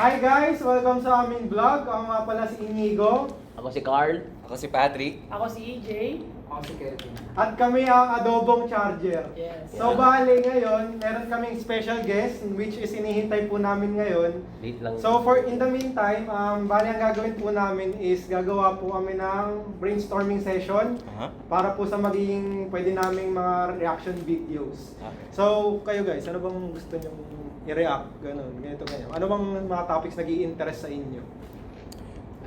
Hi guys! Welcome sa aming vlog. Ako nga pala si Inigo. Ako si Carl. Ako si Patrick. Ako si EJ. Ako si Kelvin. At kami ang Adobong Charger. Yes. So bali ngayon, meron kaming special guest which is inihintay po namin ngayon. Late lang. So for in the meantime, bali ang gagawin po namin is gagawa po kami ng brainstorming session para po sa magiging pwede naming mga reaction videos. Okay. So kayo guys, ano bang gusto nyo i-react? Ganito. Ano bang mga topics nag-i-interest sa inyo?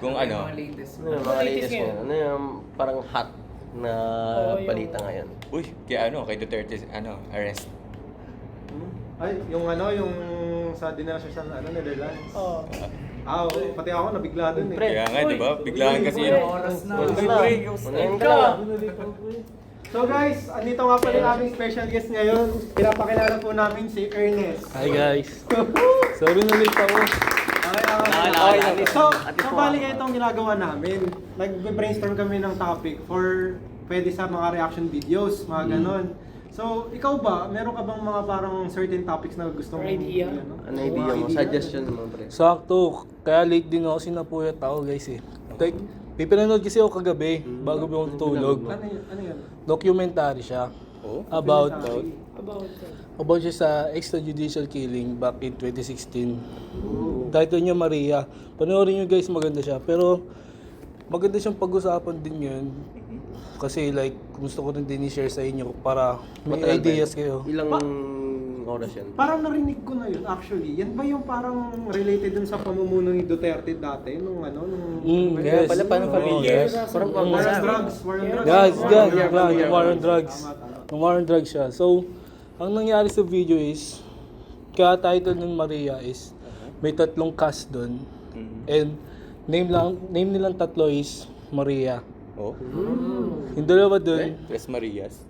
Kung ano, Mga latest. Ano yung mga latest ngayon? Ano yung parang hot na yung- balita ngayon? uy, kay Duterte, arrest. Ay, yung sa dinala siya sa Netherlands. Oh. Oo, pati ako nabigla dun eh. Pre. Kaya nga, di ba? Biglaan kasi Uy, yun. Oras na. Unahin ka lang. So guys, andito nga pala yung aming special guest ngayon. Pinapakilala po namin si Ernest. Hi guys. Sorry na late ako. Okay. So bali kayo itong ginagawa namin. Nag-brainstorm kami ng topic for pwede sa mga reaction videos, mga ganon. So, ikaw ba, meron ka bang mga parang certain topics na gusto mong Idea? Ano idea mo? Suggestion mo, pre. Sakto. Kaya late din ako, sinapuyat ako guys eh. Like, pipinanood kasi ako kagabi bago ako tulog. Ano yan? Documentary siya. Oh? About About siya sa extrajudicial killing back in 2016. Title niya Maria. Panoorin niyo guys, maganda siya. Pero maganda siyang pag-usapan din yun. Kasi like, gusto ko rin din i-share sa inyo para may Matagal ba ideas yun? kayo. Ilang oras yan? Parang narinig ko na yun actually. Yan ba yung parang related dun sa pamumuno ni Duterte dati? Nung Yes. Pala, paano familiar? Yes. Parang war on drugs. Guys, Tama. yung war on drugs. Yung war on drugs siya. So, ang nangyari sa video is, kaya title ng Maria is, may tatlong cast doon. And name nilang tatlo is Maria. Oh? Yung dalawa doon, Tres Marias.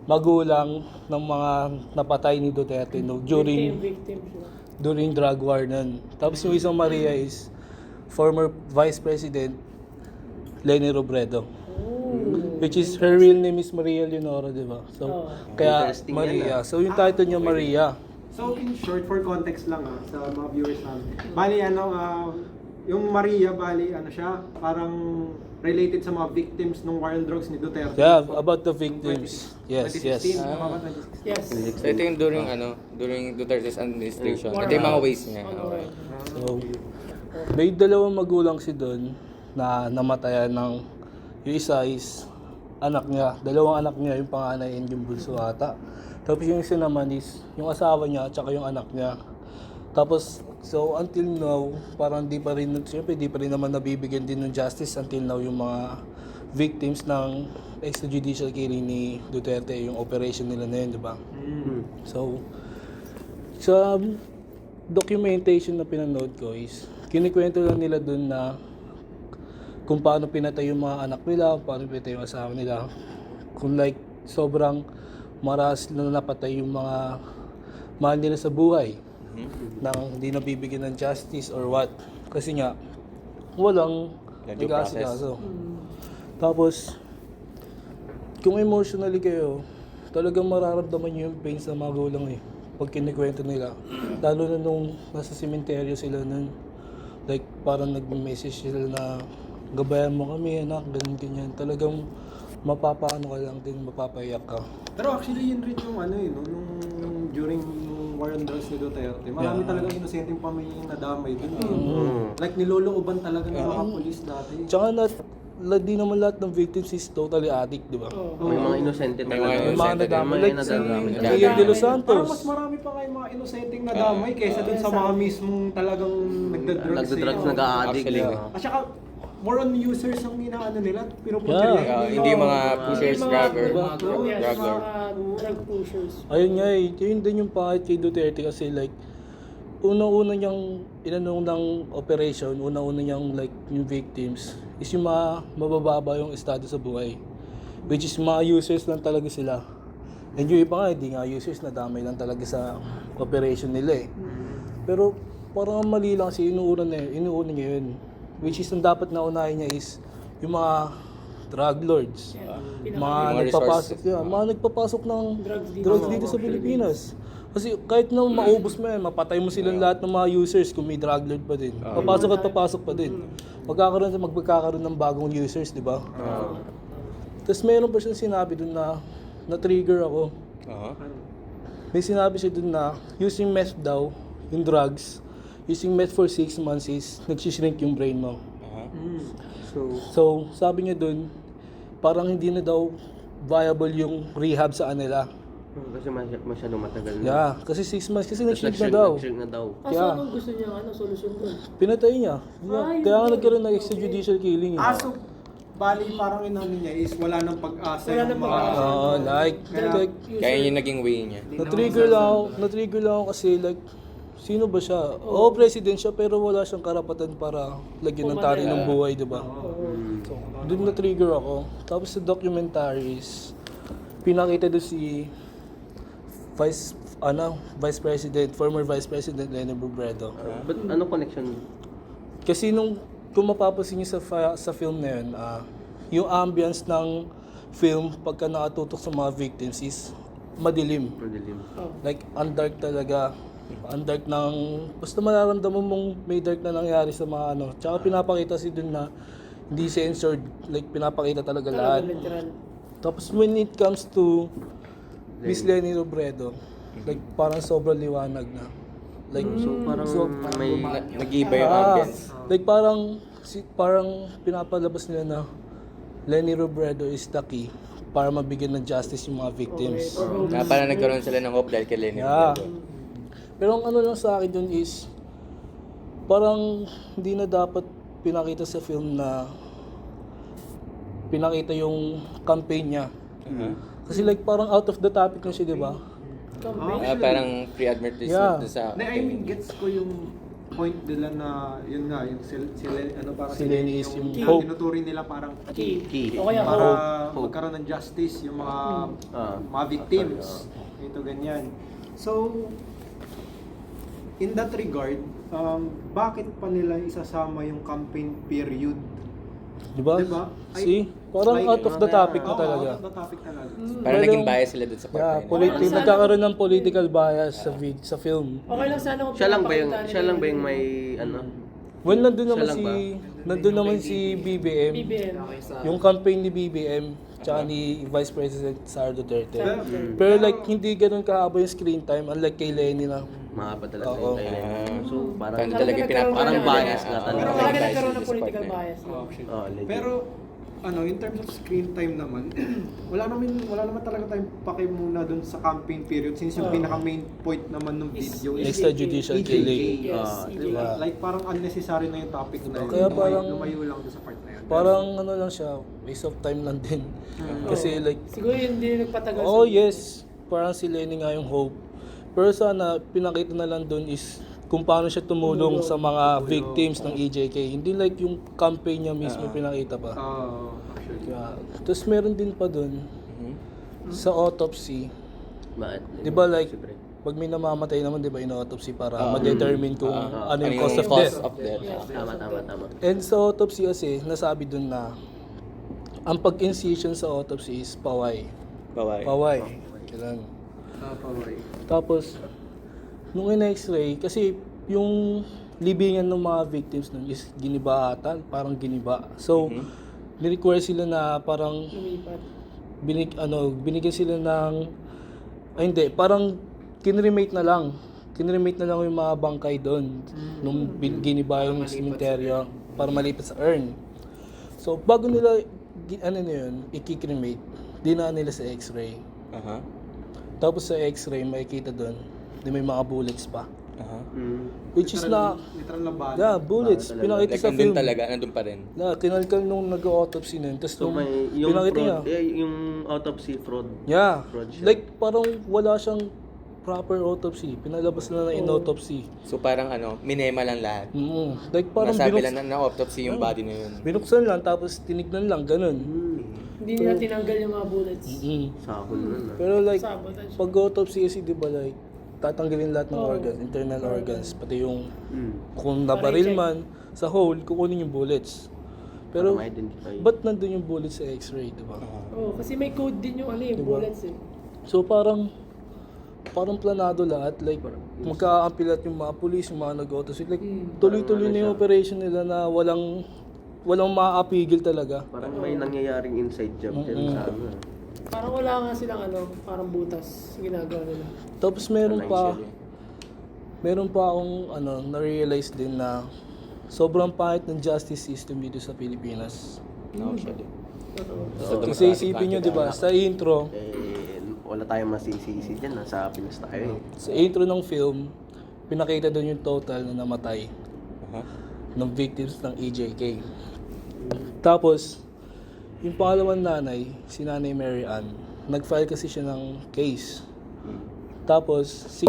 magulang ng mga napatay ni Duterte no, victim siya. during drug war nun. Tapos yung isang Maria is former Vice President Leni Robredo. Which is, her real name is Maria Leonora, di ba? So, kaya Interesting Maria. So, yung title niya Maria. So in short, for context lang sa mga viewers namin. Bali yung Maria, siya, parang related sa mga victims ng war on drugs ni Duterte. Yeah, about the victims. Yes, yes. 2016, tama ba? 2016? Yes. So ito yung during Duterte's administration. War Ito yung mga on- ways niya. on Okay. oil. So, may dalawang magulang si doon na namatayan ng yung isa is anak niya. Dalawang anak niya, yung panganay and yung bunso ata. Tapos yung isa naman is yung asawa niya at saka yung anak niya. Tapos, so until now, parang di pa rin naman nabibigyan din ng justice until now yung mga victims ng extrajudicial killing ni Duterte, yung operation nila na yun, di ba? So, sa documentation na pinanood ko is, kinikwento lang nila dun na kung paano pinatay yung mga anak nila, paano pinatay yung asawa nila. Kung like, sobrang maras na napatay yung mga mahal nila sa buhay nang hindi nabibigyan ng justice or what. Kasi nga, walang Due process. nag-aasikaso. Tapos, kung emotionally kayo, talagang mararamdaman nyo yung pain sa mga gulang eh. Pag kinikwento nila. Lalo na nung nasa sementeryo sila nun. Like, parang nag-message sila na gabayan mo kami, anak, ganyan. Talagang mapapaano ka lang din, mapapaiyak ka. Pero actually yun rin yung nung during war on drugs ni Duterte. Marami talagang inosenteng pamilyang nadamay dun eh. Like nilolooban talaga ng mga polis dati. Tsaka di naman lahat ng victims is totally addict, di ba? May mga inosente May talaga. mga May mga Inosente nadamay. din. Like May si nadadamay. Miguel de Los Parang Santos. mas marami pa kayo mga inosenteng nadamay kaysa dun sa mga mismong talagang nagda-drugs. Nagda-drugs, eh. nag-a-addict. Actually, At saka, more on users ang nila, Yeah. Hindi mga pushers, Yung grabber. Yes, Drug lord. mga drug pushers. Ayun nga eh, yun din yung pangit kay Duterte kasi like, unang-una niyang inanong ng operation, unang-una niyang like yung victims is yung mga mabababa yung estado sa buhay. Which is mga users lang talaga sila. And yung iba nga, hindi nga users, nadamay lang talaga sa operation nila eh. Pero parang mali lang kasi inuuna niya yun. Which is ang dapat na unahin niya is yung mga drug lords. Yeah. Mga Mga nagpapasok resources. mga nagpapasok ng Drugs dito. drugs dito sa Pilipinas. Kasi kahit na maubos mo yan, mapatay mo silang lahat ng mga users kung may drug lord pa din. Papasok at papasok pa din. Magkakaroon ng bagong users, di ba? Tapos meron pa siyang sinabi dun na na-trigger ako. Aha. May sinabi siya dun na using meth daw, yung drugs, using meth for 6 months is nagsishrink yung brain mo. Aha. So, sabi niya dun, parang hindi na daw viable yung rehab sa kanila. Kasi masyadong matagal na. Yeah, kasi 6 months, kasi Tapos nag-shrink na daw. nag-shrink na daw. Kaso Yeah. anong gusto niya, solusyon doon? Pinatay niya. Yeah. Ay, Kaya nga yun. nagkaroon ng extrajudicial killing. Eh. So, bali parang inano niya is wala nang pag-asa Wala yung nang mga... pag-asa. Oo, like, Kaya yun yung naging way niya. na-trigger lang ako kasi like, sino ba siya? Oo, president siya pero wala siyang karapatan para lagyan ng tari ng buhay, di ba? So, doon na-trigger ako. Tapos sa documentaries, pinakita doon si Vice President, former Vice President Leni Robredo. But ano connection? Kasi kung mapapansin niyo sa film na yun, yung ambience ng film pagka nakatutok sa mga victims is madilim. Madilim. Like, ang dark talaga. Ang dark ng... Basta mararamdaman mong may dark na nangyari sa mga ano. Tsaka pinapakita si dun na hindi censored. Like, pinapakita talaga lahat. Literal. Tapos when it comes to Miss Leni Robredo, like, parang sobrang liwanag na. Like, Parang may... Nag-iba yung ambience. like parang pinapalabas nila na Leni Robredo is the key para mabigyan ng justice yung mga victims. Parang nagkaroon sila ng hope dahil kay Lenny Yeah. Robredo. Pero ang ano lang sa akin dun is parang hindi na dapat pinakita sa film na pinakita yung campaign niya. Kasi like parang out of the topic na siya, di ba? Parang pre-advertisement Yeah. sa... I mean, gets ko yung point nila na yun nga, yung parang Si Lenny is yung na hope. tinuturing nila parang Key. Key. O kaya para Hope. magkaroon ng justice yung mga victims. Ito ganyan. So, in that regard, bakit pa nila isasama yung campaign period? Di ba? Diba? See? Parang out of the topic na Oo, talaga. out of the topic talaga. Parang naging bias sila dun sa part Yeah, na yun. nagkakaroon ng political bias sa film. Okay lang sana kung Siya lang ba yung pinapakita nila may ano? Well, nandun Siya naman lang si BBM. BBM. Yung campaign ni BBM tsaka ni Vice President Sara Duterte. Mm. Pero like hindi ganoon kahaba yung screen time unlike kay Lenny na Mahaba talaga Oo. yung kailan. So parang Parang talaga parang bias nga Pero talaga. talaga nagkaroon ng political bias. no? Oh, legit. Pero in terms of screen time naman, wala naman talaga tayong pake muna dun sa campaign period since yung pinaka main point naman ng video is extrajudicial EJK. killing. Yes, Diba? Yeah. Like parang unnecessary na yung topic na yun. Kaya parang- lumayo lang dun sa part na yun. Parang ano lang siya, waste of time lang din. Kasi like Siguro yun din yung nagpatagal oh sa- yes, parang si Lenny nga yung hope. Pero sana pinakita na lang doon is kung paano siya tumulong sa mga victims ng EJK. Hindi like yung campaign niya mismo pinakita pa. Actually. Kaya, tapos meron din pa doon sa autopsy. Bakit? 'Di ba like Siyempre. pag may namamatay naman 'di ba in-autopsy para ma-determine kung ano yung Ano cause of death. Tama. And sa autopsy kasi nasabi doon na ang pag-incision sa autopsy is paway. Paway. Kailan. Paway. Tapos nung in-x-ray kasi yung libingan ng mga victims nun is giniba ata, parang giniba. So ni-require sila na parang Lumipat. binigyan sila ng hindi, parang kinremate na lang. Kinremate na lang yung mga bangkay doon nung giniba yung cemetery para malipat sa urn. So bago nila i-cremate, dinaan nila sa x-ray. Tapos sa x-ray makikita doon, may mga bullets pa. Which is na Literal na bala. yeah, bullets. Pinakita Like, sa film. nandun pa rin. Na kinalkal nung nag-autopsy nun. Tapos So nung may yung pinakita niya. fraud, yung autopsy fraud. Yeah. Fraud siya. Like parang wala siyang proper autopsy. Pinalabas na in autopsy. So parang minema lang lahat. Like parang Nasabi lang na autopsy yung body na yun. binuksan lang tapos tinignan lang ganun. Hindi nila tinanggal yung mga bullets. Sakol nun. Pero like Sabotage. pag autopsy kasi di ba like tatanggalin lahat ng organs, internal organs, pati yung kung nabaril man sa hole, kukunin yung bullets. Pero Para ma-identify. ba't nandun yung bullets sa x-ray, di ba? Oh, kasi may code din yung yung bullets eh. So parang parang planado lahat. Like, magkakaampilat yung mga police, yung mga nag-autosit. Like, tuloy-tuloy na yung operation nila na walang maapigil talaga. Parang may nangyayaring inside job dyan sa ano. Parang wala nga silang parang butas ginagawa nila. Tapos meron pa akong na-realize din na sobrang pahit ng justice system dito sa Pilipinas. No, actually. Kasi isipin nyo, di ba, sa intro, Wala tayong masisisi dyan. Nasa Pinas tayo. sa intro ng film, pinakita doon yung total na namatay ng victims ng EJK. Tapos, yung pangalawang nanay, si Nanay Mary Ann, nag-file kasi siya ng case. Tapos, 6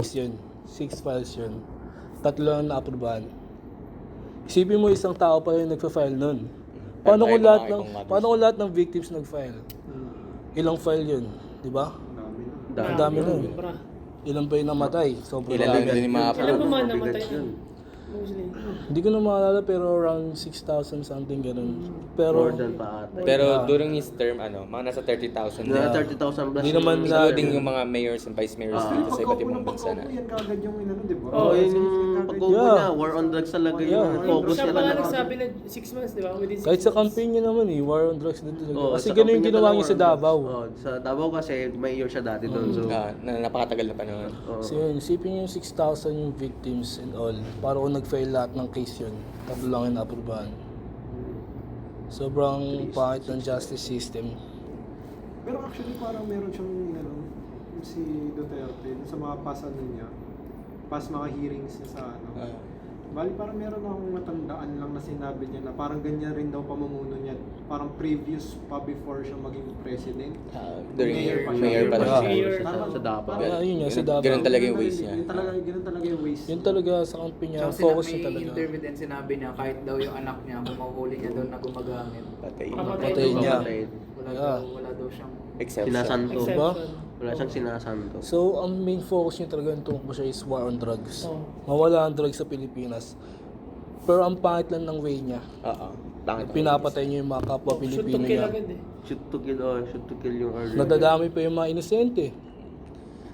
files yun. 3 lang na-aprobahan. Isipin mo isang tao pa yung nagpa-file nun. Paano kung lahat ng victims nag-file? Ilang file yun, di ba? Ang dami nun. Sobra. Ilan pa yung namatay? Sobrang Ilan lang dami. din yung mga Alam mo man Mabigat namatay yun. na. Mostly. Hindi ko na maalala pero around 6,000 something ganun. Pero More than pa ata. Pero during his term, mga nasa 30,000 Mga na. 30,000 plus. Hindi naman Including yung mga mayors and vice mayors dito sa iba't ibang bansa na. Yan kagad yung di ba? Oo, yun yung pag-upo niya. War on drugs talaga yun. Focus Siya niya pa nga talaga. nagsabi na 6 months, di ba? Within 6 kahit sa campaign niya naman war on drugs din talaga. Oo, Kasi sa ganun yung campaign ginawa niya niya sa talaga, Davao. war on drugs. Sa Davao kasi mayor siya dati doon. So, Na napakatagal na panahon. So yun, isipin niyo yung 6,000 yung victims and all. Para kung nag-file lahat ng case yun, 3 lang yung na-aprobahan. Sobrang pangit ng justice system. Pero actually parang meron siyang si Duterte sa mga mga hearings niya sa bali parang meron akong matandaan lang na sinabi niya na parang ganyan rin daw pamumuno niya, parang previous pa before siya maging president. During Mayor mayor pa lang Mayor. siya. Tama. sa Davao. Yun nga, sa Davao. Ganun talaga yung ways niya. Ganun talaga yung ways. Yun talaga sa campaign niya, Tsaka focus may niya talaga. interview din sinabi niya kahit daw yung anak niya kung mahuhuli niya doon na gumagamit. Patay. Patayin niya. Wala daw siyang Exception. Sinasanto. Diba? Wala siyang sinasanto. So, ang main focus niya talaga yung tumakbo siya is war on drugs. Oo. Mawala ang drugs sa Pilipinas. Pero ang pangit lang ng way niya. Oo. Tangit. Pinapatay niya yung mga kapwa Shoot to Pilipino kill niya. agad eh. Shoot to kill yung order. Nadadami pa yung mga inosente.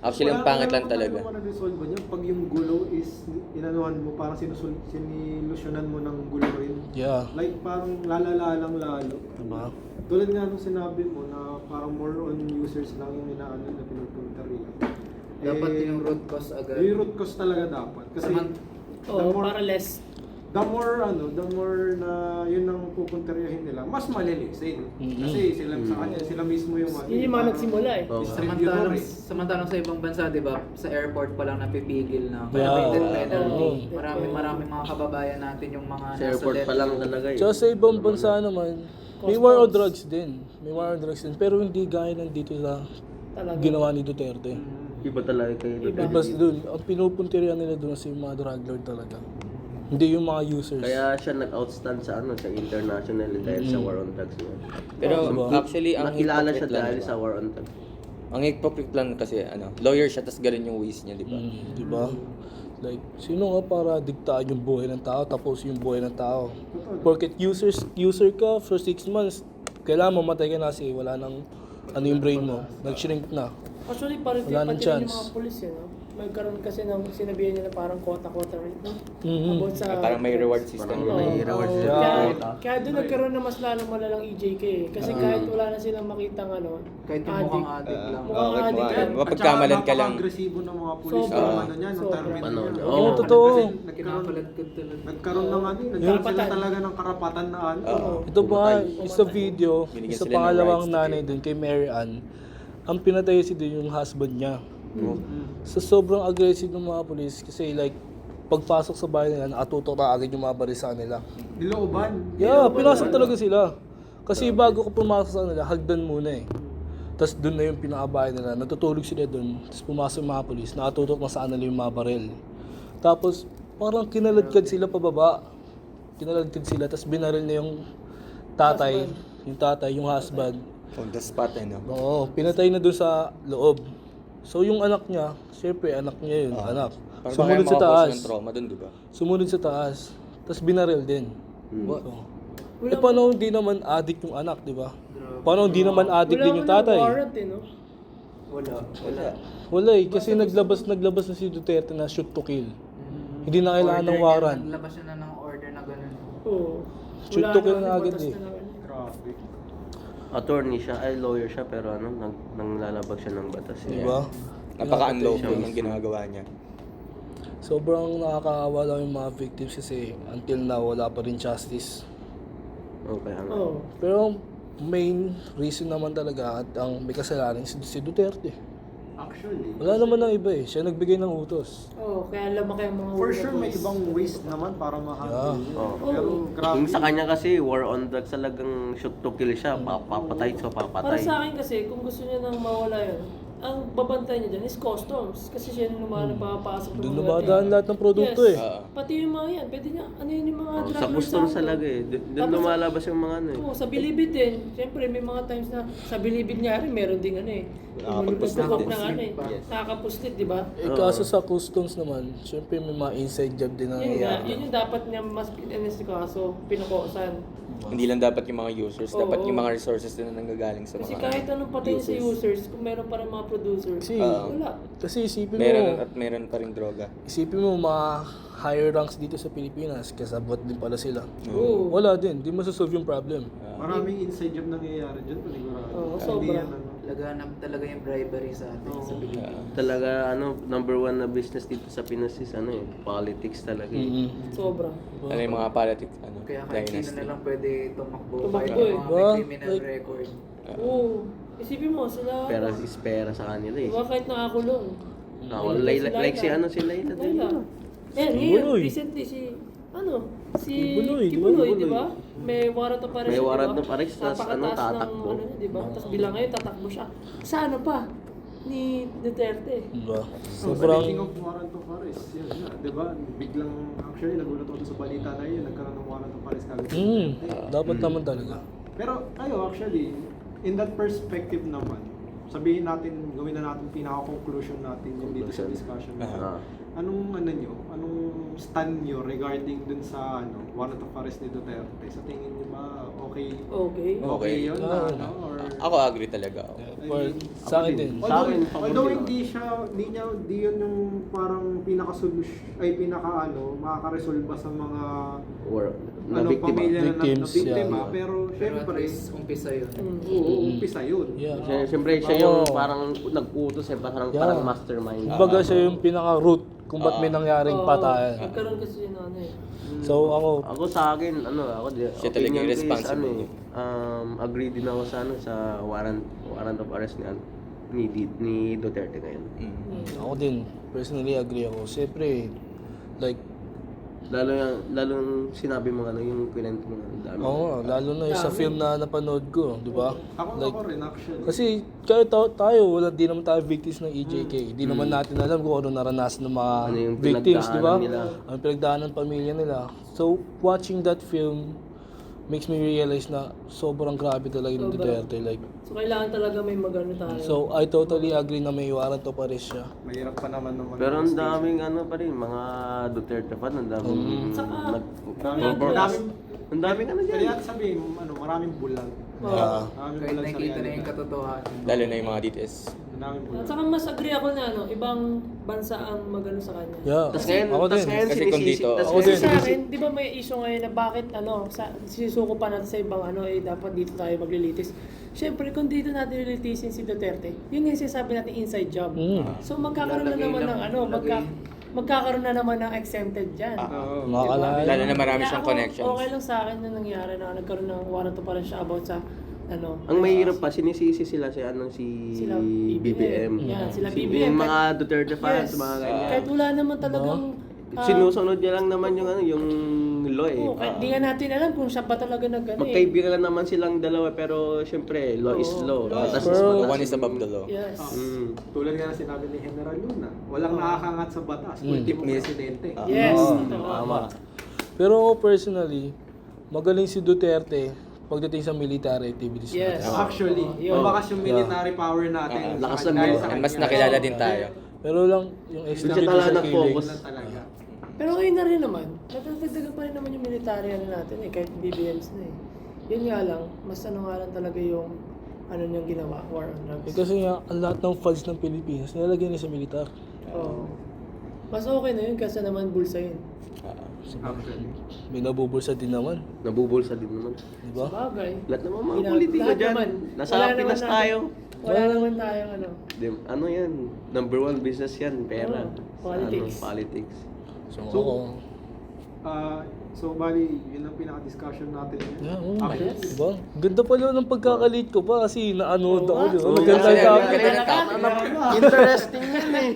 Actually, ang pangit lang talaga. Wala naman resolve niya pag yung gulo is inanuhan mo, parang sinilusyonan mo ng gulo rin. Yeah. Like parang lalala lang lalo. Diba? Tulad nga nung sinabi mo na parang more on users lang yung inaano na pinupunta rin. dapat yung root cause agad. Yung root cause talaga dapat. Kasi Oo, para less. the more na yun ang pupuntaryahin nila, mas malilisin. Kasi sa kanya, sila mismo yung Yun yung mga nagsimula eh. Oo. Samantalang sa ibang bansa, 'di ba? Sa airport pa lang napipigil na. Yeah. Kaya may death penalty. Oo. Marami mga kababayan natin yung mga Sa airport pa lang talaga eh. So sa ibang bansa naman, may war on drugs din. May war on drugs din. Pero hindi gaya ng dito sa Talaga. ginawa ni Duterte. Iba talaga kayo. Iba doon. Ang pinupuntirya nila doon sa mga drug lord talaga. Hindi yung mga users. Kaya siya nag-outstand sa sa international dahil sa war on drugs niya. Pero Diba? actually, ang Nakilala siya hypocrite lang, dahil diba? sa war on drugs. Ang hypocrite lang kasi, lawyer siya, tas ganun yung ways niya, di ba? Di ba? Like, sino nga para diktaan yung buhay ng tao tapos yung buhay ng tao? Porket user ka for 6 months, kailangan mamatay ka na kasi wala nang yung brain mo. Nag-shrink na. Actually, parang Wala pati rin nang yung chance. mga pulis yun, no? Magkaroon kasi ng sinabihan nila parang quota-quota rate, no? Mhm. About sa... Parang may reward system. Parang Oo, may reward oo. system. Kaya doon nagkaroon na mas lalong malalang EJK eh. Kasi kahit wala na silang makitang Kahit yung mukhang addict lang. Mukhang kahit addict mukhang- yan. Mapagkamalan ka lang. Agresibo ng mga pulis Sobra. ng niyan, ng Sobra. terminal Panahon. niya. Oo, totoo. Kasi Kinapalat ko tulad. nagkaroon ng nagkaroon Karapatan. sila talaga ng karapatan na Ito pa, isa video, Binigyan isa sila ng pangalawang rights to nanay kill. dun kay Mary Ann, ang pinatay si din yung husband niya. Sa sobrang aggressive ng mga polis kasi like, pagpasok sa bahay nila, nakatutok na agad yung mga barisa nila. nilooban. Yeah, pinasok talaga sila. Kasi bago ko pumasok sa kanila, hagdan muna eh. Tapos doon na yung pinakabahay nila, natutulog sila doon, tapos pumasok yung mga polis, nakatutok na sa kanila yung mga baril. Tapos parang kinaladkad sila pababa. Kinaladkad sila, tapos binaril na yung tatay, yung husband. On the spot, no? Oo, pinatay na doon sa loob. So yung anak niya, syempre anak niya yun, anak. Parang Sumunod baka sa makakosa taas. ng trauma dun, di ba? Sumunod sa taas. Tapos binaril din. So, paano hindi naman addict yung anak, di ba? Paano hindi naman addict din yung tatay? Wala warrant eh, no? Wala eh, kasi naglabas na si Duterte na shoot to kill. Hindi na kailangan ng warrant. Naglabas siya na ng order na gano'n. Oo. Shoot Wala to kill naman na agad batas eh. na naman. Grabe. Attorney siya, ay lawyer siya, pero ano, nanglalabag siya ng batas. Diba? Napaka-unlawful ng ginagawa niya. Sobrang nakakaawa lang yung mga victims kasi until now wala pa rin justice. Okay, ano. Oo. Pero main reason naman talaga at ang may kasalanan si Duterte. Actually, Wala naman ng iba eh. Siya nagbigay ng utos. Oo, kaya lamang kayong mga for ulo sure na may boys. ibang ways naman para ma-handle yun. Oo. Pero grabe. Yung sa kanya kasi, war on drugs talagang shoot to kill siya. Papatay, so Para papatay. sa akin kasi, kung gusto niya nang mawala yun, ang babantay niya dyan is customs. Kasi siya yung napapasok ng Doon mga lumadaan thing. lahat ng produkto Yes. eh. Pati yung mga yan, pwede niya, ano yun yung mga Oh, drug sa lords customs ano. talaga eh. Doon Tapos- lumalabas yung mga ano eh. Oo, sa Bilibid din. Siyempre, may mga times na sa Bilibid nga rin, meron ding ano eh. Nakakapagpuslit Lumulubog din. ng ano eh. Yes. Nakakapuslit, di ba? Eh kaso sa customs naman, syempre may mga inside job din na Yun nga, nangyayari. yun yung dapat niya mas kaso, pinukosan. Hindi lang dapat yung mga users, dapat Oo. yung mga resources din na nanggagaling sa Kasi mga kahit anong patayin sa users, kung meron pa rin mga producers, Kasi, wala. kasi isipin Meron mo, at meron pa rin droga. isipin mo mga higher ranks dito sa Pilipinas, kasabot din pala sila. Oo. Wala din, di masasolve yung problem. Maraming inside job nangyayari dyan, panigurado. Oo, Hindi sobra. yan, ano. Laganap talaga yung bribery sa atin sa Pilipinas. Talaga, ano, number one na business dito sa Pinas is ano eh, politics talaga eh. Sobra. Ano yung mga politics, ano, Kaya kahit sino dynasty. na lang pwede tumakbo. Tumakbo Kahit eh. yung mga Diba? may criminal Like- record. Oo. Isipin mo, sila, Pera is pera sa kanila eh. diba kahit nakakulong. Ako, like si ano, si Layla din. Layla. Yan, Si ngayon, Buloy. recently si, si Buloy, di ba? Kibuloy, di ba? May warrant of arrest, May di ba? warrant of arrest, tas ano, Napakataas ng tatakbo. ano, di ba? Tapos bilang ngayon, tatakbo siya. Sa ano pa? Ni Duterte. Diba? Sobrang... Speaking Sobrang, of warrant of arrest, yun nga, di ba? Biglang, actually, nagulat ako sa balita na yun, nagkaroon ng warrant of arrest kagad. dapat naman talaga. Pero kayo, actually, in that perspective naman, sabihin natin, gawin na natin pinaka-conclusion natin yung dito sa discussion. Ah. Anong ano nyo, anong stand nyo regarding dun sa ano, warrant of arrest ni Duterte? Sa tingin nyo ba okay? Okay. Okay yun na Ah. ano? Or, Ako agree talaga ako. Well, sa akin din. Sa akin, although pabor din hindi yun yung parang pinaka-solution, ay pinaka-ano, makaka-resolve sa mga War, na ano, biktima. pamilya na Victims, biktima, yeah. pero Pero at syempre, least, umpisa yun. oo, umpisa yun. Yeah. Siyempre, siya yung parang nag-utos eh, parang Yeah. mastermind. Kumbaga siya yung pinaka-root kung ba't may nangyaring Oo, patayan. Nagkaroon kasi yun ano eh. So ako, Ako sa akin, Siya talaga yung opinion ko is, responsible. agree din ako sa sa warrant of arrest ni Duterte ngayon. ako din, personally agree ako. Siyempre, like, Lalo sinabi mo yung kwento mo dami. oo, lalo na yung sa film na napanood ko, di ba? Ako rin actually. Kasi kahit tayo, wala din naman tayo victims ng EJK. Di naman natin alam kung ano naranasan ng mga Ano yung victims, di ba? pinagdaanan nila. Ang pinagdaanan ng pamilya nila. So, watching that film makes me realize na sobrang grabe talaga ng Sobra. Duterte. Like, So kailangan talaga may magano tayo. so I totally agree na may warrant of arrest siya. Mahirap pa naman naman. Pero ang daming pa rin, mga Duterte fan, ang daming Saka, ang daming Kaya dyan. natin sabihin, maraming bulag. Ah, Maraming Kahit bulag sa nakikita na yung realidad. katotohanan. Lalo na yung mga DTS. Maraming bulag. At saka mas agree ako na ano, ibang bansa ang magano sa kanya. yeah. Tas ngayon, Ako din. Kasi kung dito, tas ako ngayon din. Kasi sa akin, di ba may issue ngayon na bakit ano, sisuko pa natin sa ibang ano, eh dapat dito tayo maglilitis. Siyempre, kung dito natin lilitisin si Duterte, yun yung sinasabi natin inside job. So magkakaroon na Lalagay naman lang, ng ano, magkakaroon na naman ng exempted dyan. Oo. Makakalala. Lalo na marami Kaya siyang ako, connections. Okay lang sa akin na nangyari na nagkaroon ng warrant pa rin siya about sa ano. Ang mahirap pa, sinisisi sila si Sila BBM. Yan, sila Si- BBM. Yung mga Duterte fans, Yes. mga ganyan. Kahit wala naman talagang Sinusunod niya lang naman yung law eh. Oo, kahit di nga natin alam kung siya ba talaga nag-ano eh. Magkaibigan naman silang dalawa pero syempre law is law. Tas Pero- The one is above the law. Yes. Tulad nga na sinabi ni General Luna, walang nakakangat sa batas, ultimo presidente. Yes, Oo. totoo. Tama. Pero ako personally, magaling si Duterte pagdating sa military activities. Yes. Actually, Yun. lumakas yung military power natin. lakas sa ng dahil law. sa And mas kanya. nakilala din tayo. Pero lang, yung Doon siya extrajudicial talaga nag-focus. killings. Talaga. Pero ngayon na rin naman, natagdagan pa rin naman yung military ano natin eh, kahit BBMs na eh. Yun nga lang, mas ano nga lang talaga yung ano niyang ginawa, war on drugs. Kasi nga, ang lahat ng funds ng Pilipinas, nilalagay niya sa militar. Oo. Mas okay na yun kasi naman bulsa yun. May nabubulsa din naman. Nabubulsa din naman. Di ba? Sabagay. Lahat naman mga Ginag- politiko lahat dyan. naman. Nasa Wala naman Pinas natin- tayo. Wala naman tayong ano. Ano yan? Number 1 business yan, pera. Politics. Sa politics. So, So, ako, So, bali, yun ang pinaka-discussion natin ngayon. yeah, oo. Actually, Diba? Ganda pala ng pagkakalit ko pa kasi naanood ako. Di ba? Oo, Nagka-topic. Interesting yan eh.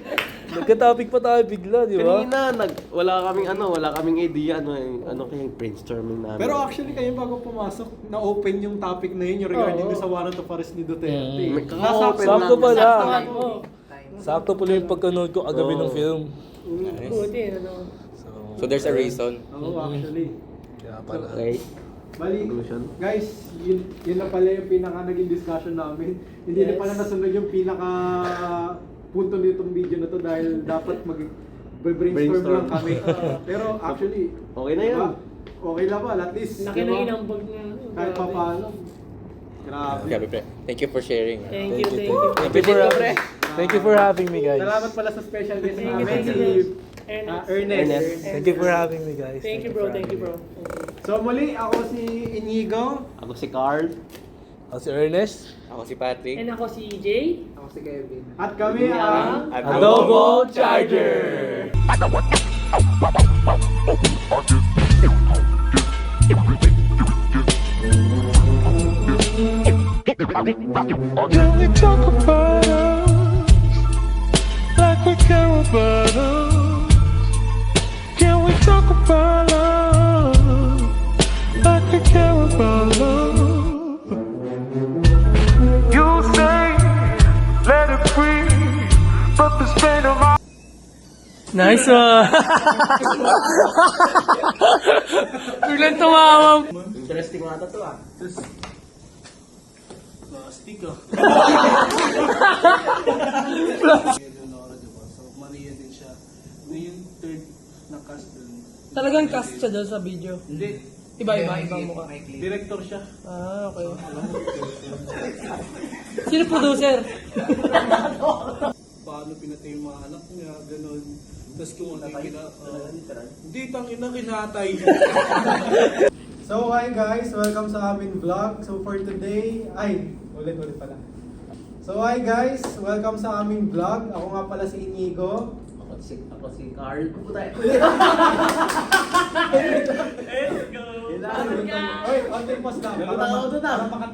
Nagka-topic pa tayo bigla, di ba? Kanina, wala kaming idea, ano kaya brainstorming namin. pero actually kayo bago pumasok, na-open yung topic na yun, yung regarding Oo. sa warrant of arrest ni Duterte. May Nasa- kaka-open Sakto lang. pala. Oo. Sakto pala yung pagkanood ko agabi ng film. Buti, ano. So there's a reason. Oo, actually. Kaya pala. Okay. Bali, Conclusion? guys, yun na pala yung pinaka naging discussion namin. Hindi na Yes. pala nasunod yung pinaka punto nitong video na to dahil dapat brainstorm Brainstorm. lang kami. Pero actually, Okay na yun. diba? Okay lang ba? At least, Laki diba? na inambag na. Kahit pa paano. Grabe. Grabe, pre. Thank you for sharing. Thank you, Thank you, thank you. Thank you for having me, guys. Salamat pala sa special guest Thank you, namin, thank si you. Ernest. Ernest. Thank you for having me, guys. Thank you, bro. Thank you, bro. So muli, ako si Inigo. Ako si Carl. Ako si Ernest. Ako si Patrick. And ako si Jay. Ako si Kevin. At kami ang Adobo Charger! Can we talk about us like we care about us? Can we talk about us like we care about us? You say let it breathe, but the strain of our Nice one! Biglang tumawa. Interesting nga to ah. Plastic ah. Leonora, diba? So, Maria din siya. Ito yung third na cast dun. Talagang cast siya doon sa video. Hindi. Iba-iba, ibang mukha. Director siya. Ah, okay. Sino producer? Paano pinatay yung mga anak niya, ganun. Tapos kung ano yung hindi, tangina, kinatay. So hi guys, welcome sa aming vlog. So for today, ulit pala. So hi guys, welcome sa aming vlog. Ako nga pala si Inigo. Ako si Carl. Oy, only pause lang. Para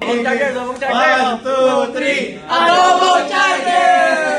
Charger! One, two, three. Adobo Charger!